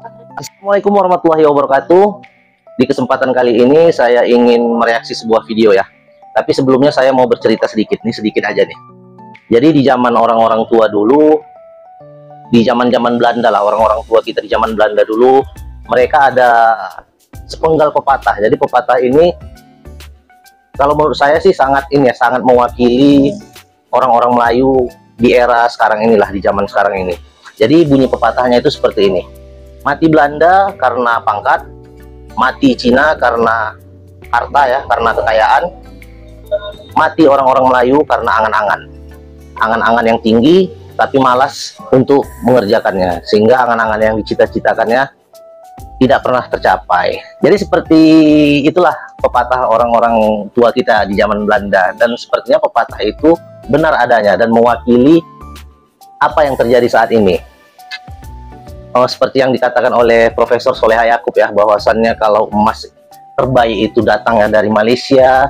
Assalamualaikum warahmatullahi wabarakatuh. Di kesempatan kali ini saya ingin mereaksi sebuah video ya. Tapi sebelumnya saya mau bercerita sedikit aja nih. Jadi di zaman orang-orang tua dulu, di zaman-zaman Belanda lah, orang-orang tua kita di zaman Belanda dulu, mereka ada sepenggal pepatah. Jadi pepatah ini kalau menurut saya sih sangat mewakili orang-orang Melayu di era sekarang inilah, di zaman sekarang ini. Jadi bunyi pepatahnya itu seperti ini. Mati Belanda karena pangkat, mati Cina karena harta ya, karena kekayaan, mati orang-orang Melayu karena angan-angan. Angan-angan yang tinggi tapi malas untuk mengerjakannya, sehingga angan-angan yang dicita-citakannya tidak pernah tercapai. Jadi seperti itulah pepatah orang-orang tua kita di zaman Belanda, dan sepertinya pepatah itu benar adanya dan mewakili apa yang terjadi saat ini. Seperti yang dikatakan oleh Profesor Soleha Yakob ya, bahwasannya kalau emas terbaik itu datangnya dari Malaysia,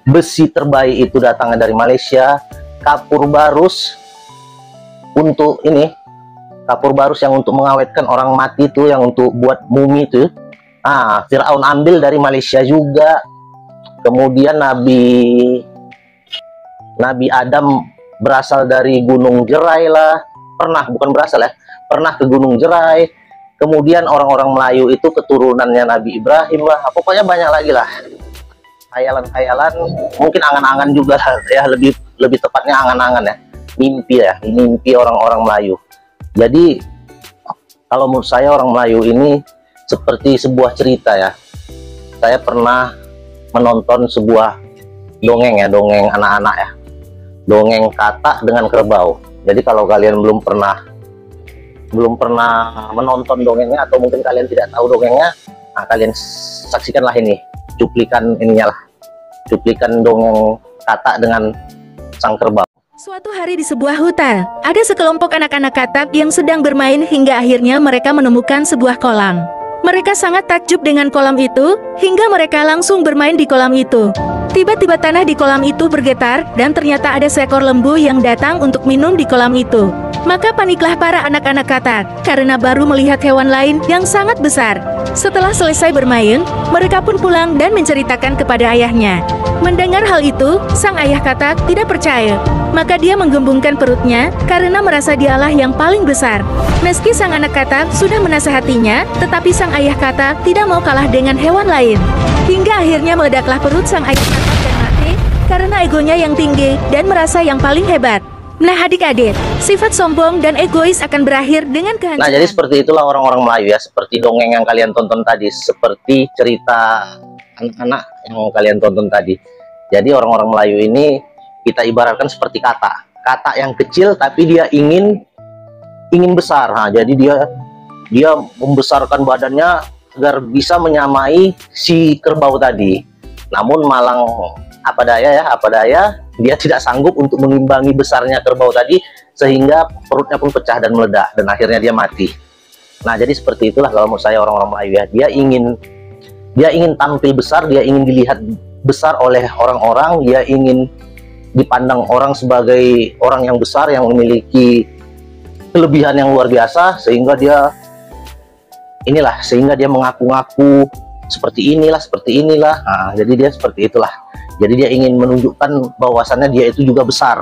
besi terbaik itu datangnya dari Malaysia, kapur barus yang untuk mengawetkan orang mati itu, yang untuk buat mumi itu, Firaun ambil dari Malaysia juga. Kemudian Nabi Adam berasal dari Gunung Jerai lah, pernah ke Gunung Jerai. Kemudian orang-orang Melayu itu keturunannya Nabi Ibrahim lah. Pokoknya banyak lagi lah khayalan-khayalan, mungkin angan-angan juga ya, lebih tepatnya angan-angan ya, mimpi orang-orang Melayu. Jadi kalau menurut saya orang Melayu ini seperti sebuah cerita ya. Saya pernah menonton sebuah dongeng anak-anak ya, dongeng Katak dengan Kerbau. Jadi kalau kalian belum pernah menonton dongengnya, atau mungkin kalian tidak tahu dongengnya, kalian saksikanlah ini cuplikan dongeng Katak dengan sang kerbau. Suatu hari di sebuah hutan, ada sekelompok anak-anak katak yang sedang bermain hingga akhirnya mereka menemukan sebuah kolam. Mereka sangat takjub dengan kolam itu, hingga mereka langsung bermain di kolam itu. Tiba-tiba tanah di kolam itu bergetar, dan ternyata ada seekor lembu yang datang untuk minum di kolam itu. Maka paniklah para anak-anak katak, karena baru melihat hewan lain yang sangat besar. Setelah selesai bermain, mereka pun pulang dan menceritakan kepada ayahnya. Mendengar hal itu, sang ayah katak tidak percaya. Maka dia menggembungkan perutnya, karena merasa dialah yang paling besar. Meski sang anak katak sudah menasehatinya, tetapi sang ayah katak tidak mau kalah dengan hewan lain. Hingga akhirnya meledaklah perut sang ayah katak dan mati, karena egonya yang tinggi dan merasa yang paling hebat. Nah adik-adik, sifat sombong dan egois akan berakhir dengan kehancuran. Nah jadi seperti itulah orang-orang Melayu ya, seperti dongeng yang kalian tonton tadi, seperti cerita anak-anak yang kalian tonton tadi. Jadi orang-orang Melayu ini kita ibaratkan seperti katak yang kecil tapi dia ingin besar. Jadi dia membesarkan badannya agar bisa menyamai si kerbau tadi. Namun malang apa daya dia tidak sanggup untuk mengimbangi besarnya kerbau tadi, sehingga perutnya pun pecah dan meledak, dan akhirnya dia mati. Nah jadi seperti itulah kalau menurut saya orang-orang Melayu ya. Dia ingin tampil besar, dia ingin dilihat besar oleh orang-orang, dia ingin dipandang orang sebagai orang yang besar, yang memiliki kelebihan yang luar biasa, sehingga dia mengaku-ngaku seperti inilah. Jadi dia seperti itulah. Jadi dia ingin menunjukkan bahwasannya dia itu juga besar,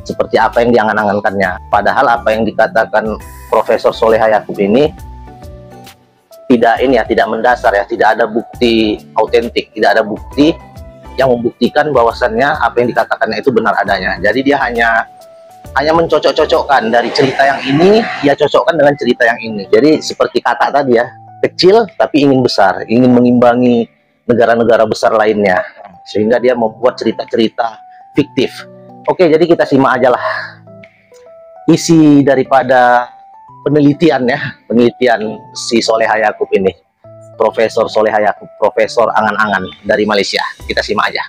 seperti apa yang diangan-angankannya. Padahal apa yang dikatakan Profesor Soleha Yakob ini tidak mendasar ya, tidak ada bukti autentik, tidak ada bukti yang membuktikan bahwasannya apa yang dikatakannya itu benar adanya. Jadi dia hanya mencocok-cocokkan dari cerita yang ini, dia cocokkan dengan cerita yang ini. Jadi seperti kata tadi ya, kecil tapi ingin besar, ingin mengimbangi negara-negara besar lainnya, sehingga dia membuat cerita-cerita fiktif. Oke, jadi kita simak aja lah isi daripada penelitian si Soleha Yakob ini, Profesor Soleha Yakob, Profesor angan-angan dari Malaysia. Kita simak aja.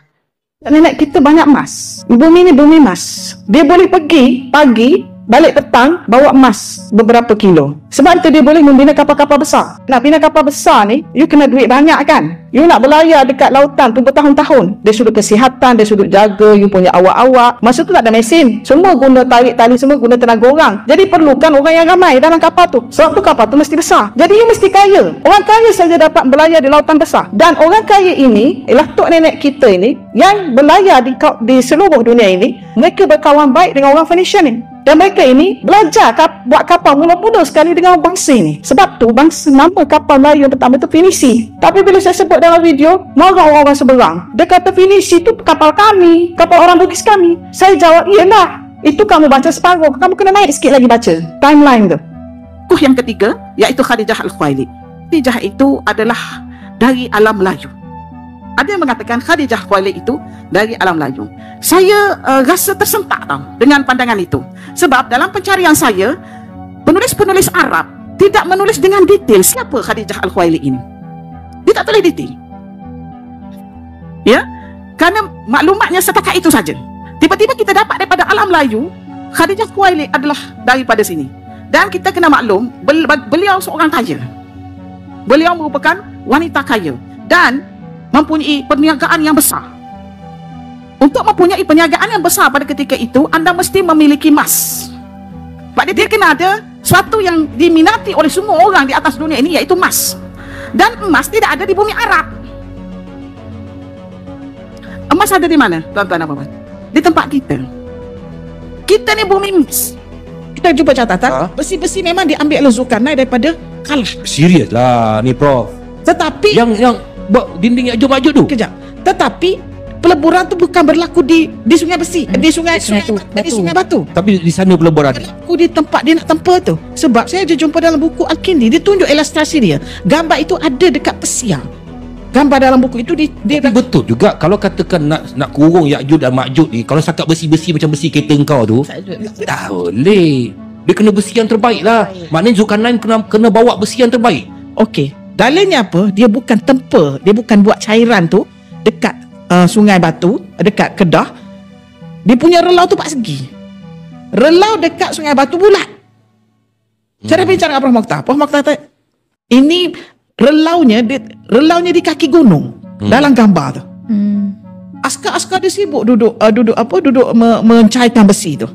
Nenek kita banyak emas. Bumi ini bumi emas. Dia boleh pergi pagi balik petang bawa emas beberapa kilo. Sebab itu dia boleh membina kapal-kapal besar. Nak bina kapal besar ni, you kena duit banyak kan. You nak berlayar dekat lautan tu bertahun-tahun. Dia sudut kesihatan, dia sudut jaga you punya awak-awak. Masa tu tak ada mesin. Semua guna tarik tali, semua guna tenaga orang. Jadi perlukan orang yang ramai dalam kapal tu. Sebab tu kapal tu mesti besar. Jadi you mesti kaya. Orang kaya saja dapat berlayar di lautan besar. Dan orang kaya ini, ialah tok nenek kita ini, yang berlayar di seluruh dunia ini, mereka berkawan baik dengan orang Phoenician ni. Dan mereka ini belajar buat kapal mula-mula sekali dengan bangsa ni. Sebab tu bangsa nama kapal Melayu yang pertama tu Fenisi. Tapi bila saya sebut dalam video, marah orang-orang seberang. Dia kata Fenisi tu kapal kami, kapal orang Bugis kami. Saya jawab, iyalah, itu kamu baca separuh, kamu kena naik sikit lagi baca timeline tu. Yang ketiga, iaitu Khadijah Al-Khuwailid. Khadijah itu adalah dari alam Melayu. Ada yang mengatakan Khadijah Khuwailid itu dari alam Melayu. Saya rasa tersentak tau dengan pandangan itu. Sebab dalam pencarian saya, penulis-penulis Arab tidak menulis dengan detail siapa Khadijah Al-Khuwailid ini. Dia tak tulis detail. Ya, kerana maklumatnya setakat itu saja. Tiba-tiba kita dapat daripada alam Melayu, Khadijah Khuwailid adalah daripada sini. Dan kita kena maklum, beliau seorang kaya. Beliau merupakan wanita kaya dan mempunyai perniagaan yang besar. Untuk mempunyai perniagaan yang besar pada ketika itu, anda mesti memiliki emas. Sebab dia kena ada sesuatu yang diminati oleh semua orang di atas dunia ini, iaitu emas. Dan emas tidak ada di bumi Arab. Emas ada di mana, tuan-tuan dan puan-puan? Di tempat kita. Kita ni bumi emas. Kita jumpa catatan, besi-besi memang diambil oleh Zulkarnain daripada Kalah. Serius lah ni Prof. Tetapi yang buat dinding yang Majud tu. Kejap. Tetapi peleburan tu bukan berlaku di Sungai Besi, di Sungai Batu. Tapi di sana peleburan berlaku di tempat dia nak tempa tu. Sebab saya ada jumpa dalam buku Al-Kindi, dia tunjuk ilustrasi dia. Gambar itu ada dekat Persiang. Gambar dalam buku itu dia betul juga kalau katakan nak kurung Ya'juj dan Ma'juj ni, kalau cakap besi-besi macam besi kereta kau tu, tak boleh. Dia kena besi yang terbaik lah. Maknanya Zulkarnain kena bawa besi yang terbaik. Okey. Dalilnya apa? Dia bukan tempa, dia bukan buat cairan tu dekat Sungai Batu, dekat Kedah. Dia punya relau tu 4 segi. Relau dekat Sungai Batu bulat. Cara bincang Prof Mokhtar. Prof Mokhtar kata, ini relaunya di kaki gunung dalam gambar tu. Askar-askar dia sibuk duduk mencairkan besi tu.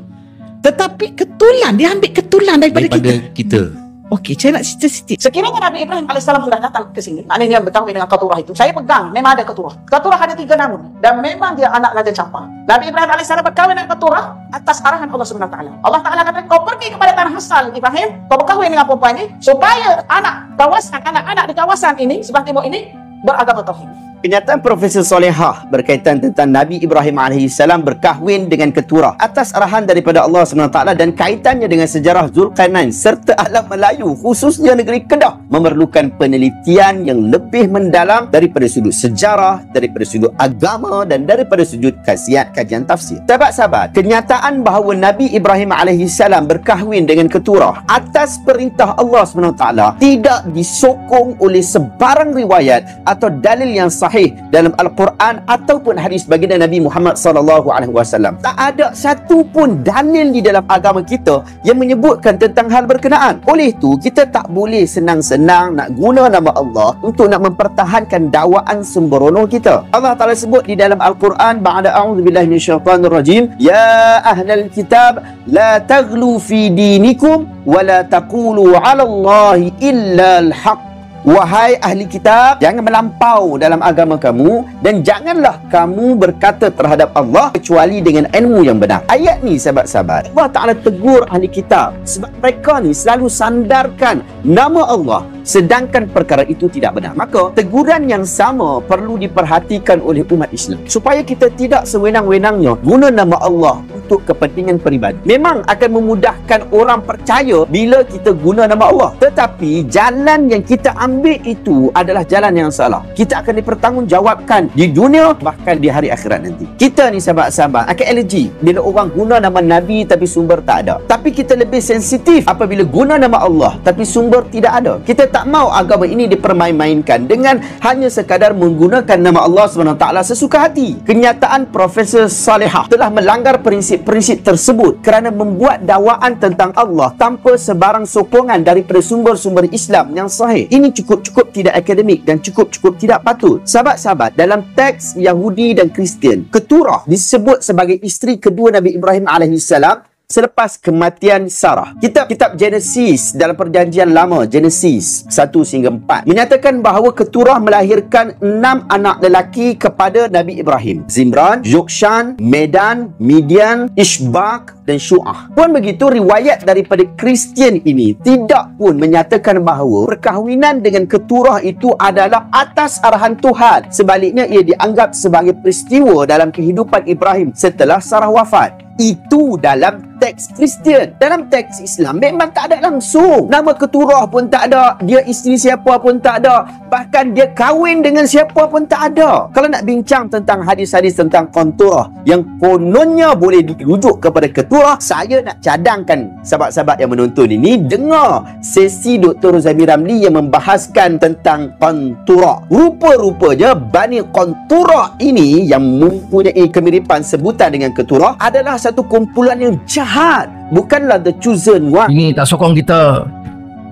Tetapi ketulan, dia ambil ketulan daripada kita. Okey, saya nak cerita sikit. Sekiranya Nabi Ibrahim AS sudah datang ke sini, maknanya berkahwin dengan Keturah itu. Saya pegang, memang ada Keturah. Keturah ada 3 nama dan memang dia anak Raja Campar. Nabi Ibrahim AS berkahwin dengan Keturah atas arahan Allah SWT. Allah Ta'ala kata, kau pergi kepada tanah asal Ibrahim, kau berkahwin dengan perempuan ini, supaya anak-anak di kawasan ini, sebelah timur ini, beragama tauhid. Kenyataan Profesor Solehah berkaitan tentang Nabi Ibrahim AS berkahwin dengan Keturah atas arahan daripada Allah SWT dan kaitannya dengan sejarah Zulkarnain serta alam Melayu, khususnya negeri Kedah, memerlukan penelitian yang lebih mendalam daripada sudut sejarah, daripada sudut agama dan daripada sudut kajian tafsir. Sahabat-sahabat, kenyataan bahawa Nabi Ibrahim AS berkahwin dengan Keturah atas perintah Allah SWT tidak disokong oleh sebarang riwayat atau dalil yang sahih dalam Al-Quran ataupun hadis baginda Nabi Muhammad SAW. Tak ada satu pun dalil di dalam agama kita yang menyebutkan tentang hal berkenaan. Oleh itu, kita tak boleh senang-senang nak guna nama Allah untuk nak mempertahankan dakwaan sembrono kita. Allah Ta'ala sebut di dalam Al-Quran, ba'da a'udzubillahi minasyaitanir rajim, ya ahlal kitab la taghlu fi dinikum wa la taqulu 'ala Allahi illa al-haq. Wahai ahli kitab, jangan melampau dalam agama kamu dan janganlah kamu berkata terhadap Allah kecuali dengan ilmu yang benar. Ayat ni sahabat-sahabat, Allah Ta'ala tegur ahli kitab sebab mereka ni selalu sandarkan nama Allah sedangkan perkara itu tidak benar. Maka teguran yang sama perlu diperhatikan oleh umat Islam supaya kita tidak sewenang-wenangnya guna nama Allah untuk kepentingan peribadi. Memang akan memudahkan orang percaya bila kita guna nama Allah, tetapi jalan yang kita ambil itu adalah jalan yang salah. Kita akan dipertanggungjawabkan di dunia bahkan di hari akhirat nanti. Kita ni sahabat-sahabat akan alergi bila orang guna nama Nabi tapi sumber tak ada. Tapi kita lebih sensitif apabila guna nama Allah tapi sumber tidak ada. Kita tak tak mau agama ini dipermain-mainkan dengan hanya sekadar menggunakan nama Allah SWT sesuka hati. Kenyataan Profesor Salehah telah melanggar prinsip-prinsip tersebut kerana membuat dakwaan tentang Allah tanpa sebarang sokongan daripada sumber-sumber Islam yang sahih. Ini cukup-cukup tidak akademik dan cukup-cukup tidak patut. Sahabat-sahabat, dalam teks Yahudi dan Kristian, Keturah disebut sebagai isteri kedua Nabi Ibrahim alaihissalam selepas kematian Sarah. Kitab Genesis dalam Perjanjian Lama, Genesis 1 hingga 4, menyatakan bahawa Keturah melahirkan 6 anak lelaki kepada Nabi Ibrahim: Zimran, Jokshan, Medan, Midian, Ishbak dan Syu'ah. Pun begitu, riwayat daripada Kristian ini tidak pun menyatakan bahawa perkahwinan dengan Keturah itu adalah atas arahan Tuhan. Sebaliknya, ia dianggap sebagai peristiwa dalam kehidupan Ibrahim setelah Sarah wafat. Itu dalam teks Kristian. Dalam teks Islam memang tak ada langsung. Nama Keturah pun tak ada, dia isteri siapa pun tak ada, bahkan dia kahwin dengan siapa pun tak ada. Kalau nak bincang tentang hadis-hadis tentang Keturah yang kononnya boleh dirujuk kepada Keturah, saya nak cadangkan sahabat-sahabat yang menonton ini dengar sesi Dr. Zamir Ramli yang membahaskan tentang Keturah. Rupa-rupanya Bani Keturah ini yang mempunyai kemiripan sebutan dengan Keturah adalah satu kumpulan yang jahat, bukanlah the chosen one. Ini tak sokong kita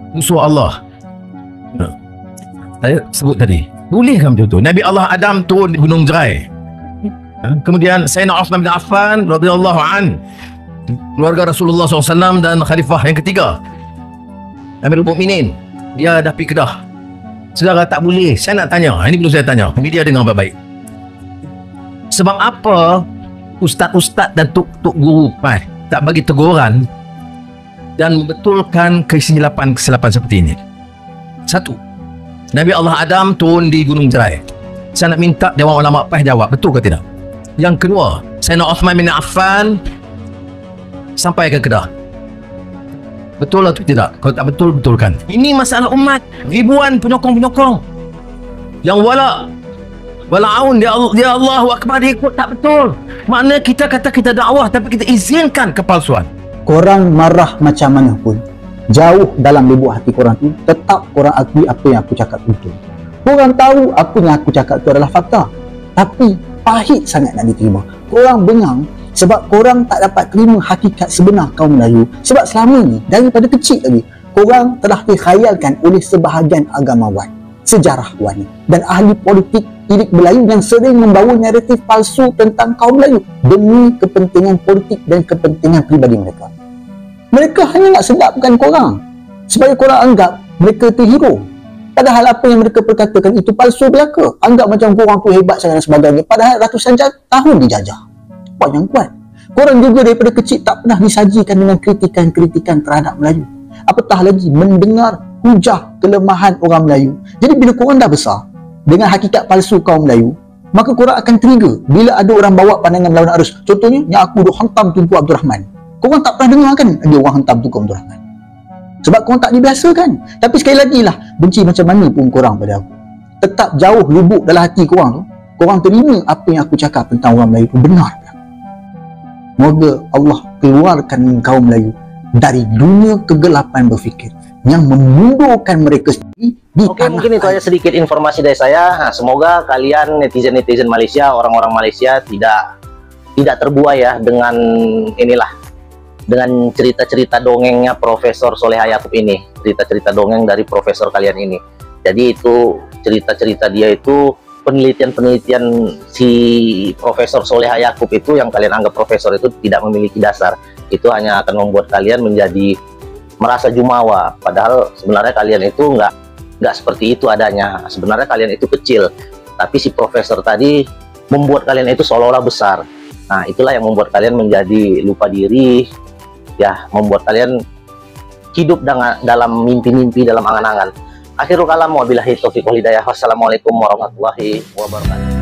musuh Allah. Saya sebut tadi, boleh kan macam tu? Nabi Allah Adam turun di Gunung Jerai. Kemudian Sayyidina Uthman bin Affan radhiyallahu an, keluarga Rasulullah SAW dan khalifah yang ketiga, Amirul Mukminin, dia dah pergi Kedah. Saudara, tak boleh. Saya nak tanya, ini perlu saya tanya, media dengar baik-baik. Sebab apa ustaz-ustaz dan tuk-tuk guru tak bagi teguran dan membetulkan kesilapan seperti ini? Satu, Nabi Allah Adam turun di Gunung Jerai. Saya nak minta Dewan Ulama jawab, betul ke tidak? Yang kedua, Sayyidina Uthman bin Affan sampai ke Kedah. Betul atau tidak? Kalau tak betul, betulkan. Ini masalah umat. Ribuan penyokong-penyokong yang Wala'un dia Allahu Akbar, dia ikut, tak betul. Makna kita kata kita dakwah tapi kita izinkan kepalsuan. Korang marah macam mana pun, jauh dalam lubuk hati korang tu, tetap korang akui apa yang aku cakap betul. Korang tahu apa yang aku cakap tu adalah fakta, tapi pahit sangat nak diterima. Korang bengang sebab korang tak dapat terima hakikat sebenar kaum Melayu. Sebab selama ni, daripada kecil lagi, korang telah dikhayalkan oleh sebahagian agamawan, sejarawan dan ahli politik elit Melayu yang sering membawa naratif palsu tentang kaum Melayu demi kepentingan politik dan kepentingan pribadi mereka. Mereka hanya nak sedapkan korang supaya korang anggap mereka tu hero. Padahal apa yang mereka perkatakan itu palsu belaka. Anggap macam korang tu hebat sangat dan sebagainya. Padahal ratusan tahun dijajah. Poin yang kuat. Korang juga daripada kecil tak pernah disajikan dengan kritikan-kritikan terhadap Melayu. Apatah lagi mendengar hujah kelemahan orang Melayu. Jadi bila korang dah besar dengan hakikat palsu kaum Melayu, maka korang akan trigger bila ada orang bawa pandangan melawan arus. Contohnya, yang aku duk hantam Tunku Abdul Rahman. Korang tak pernah dengar kan ada orang hantam Tunku Abdul Rahman? Sebab korang tak dibiasakan. Tapi sekali lagi lah, benci macam mana pun korang pada aku, tetap jauh lubuk dalam hati korang tu, korang terima apa yang aku cakap tentang orang Melayu tu benar. Moga Allah keluarkan kaum Melayu dari dunia kegelapan berfikir yang memundurkan mereka sendiri di Oke, mungkin itu aja sedikit informasi dari saya. Nah, semoga kalian netizen Malaysia, orang-orang Malaysia tidak terbuai ya dengan dengan cerita-cerita dongengnya Profesor Soleha Yaakob ini, cerita-cerita dongeng dari profesor kalian ini. Jadi itu cerita-cerita dia itu penelitian-penelitian si Profesor Soleha Yaakob itu yang kalian anggap profesor itu tidak memiliki dasar. Itu hanya akan membuat kalian menjadi merasa jumawa, padahal sebenarnya kalian itu nggak seperti itu adanya. Sebenarnya kalian itu kecil, tapi si profesor tadi membuat kalian itu seolah-olah besar. Nah, itulah yang membuat kalian menjadi lupa diri, ya, membuat kalian hidup dalam mimpi-mimpi, dalam angan-angan. Akhirul kalam, wabillahi taufiq wal hidayah. Wassalamualaikum warahmatullahi wabarakatuh.